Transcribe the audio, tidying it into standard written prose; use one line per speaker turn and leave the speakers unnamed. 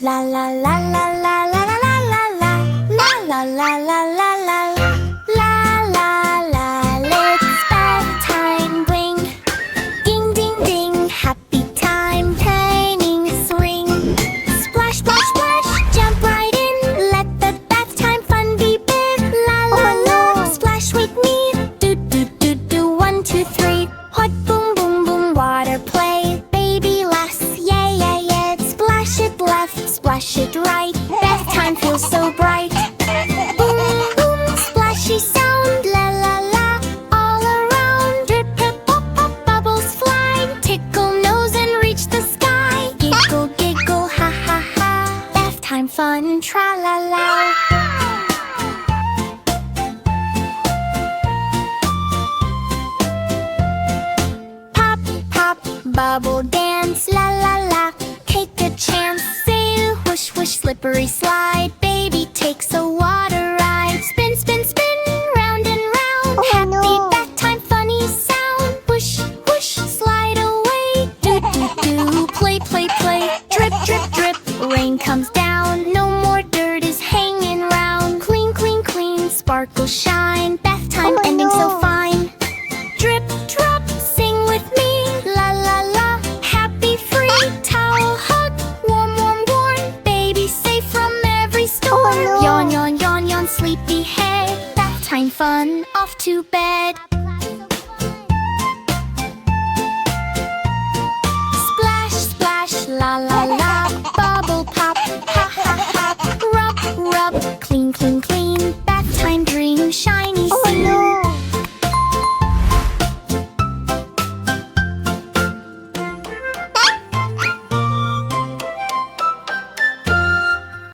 La la la la la la la la la la la la la la la la la la la. It's bath time, bling, ding ding ding. Happy time, painting swing. Splash splash splash, jump right in. Let the bath time fun be big. La la la, splash with me. Do do do do, 1 2 3. Hot boom boom boom, water play. Baby laughs, yeah yeah yeah. Splash it left, splash it right. Bath time feels so bright. Boom boom, splashy sound. La la la, all around. Drip drip pop pop, bubbles fly. Tickle nose and reach the sky. Giggle giggle, ha ha ha. Bath time fun, tra la la. Pop pop, bubble dance. La la la, take a chance. Sail, whoosh whoosh, slippery slide. Baby takes a water ride. Spin spin spin, round and round. Happy bath time, funny sound. Whoosh whoosh, slide away. Do do do, play play play. Drip drip drip, rain comes down. No more dirt is hanging round. Clean clean clean, sparkle shine. Bath time ending so fine. Drip drop, sing with me. La la la, happy free. Towel hug, warm warm warm. Baby safe from every storm. Yawn yawn yawn yawn, sleepy head. Bath time fun, off to bed.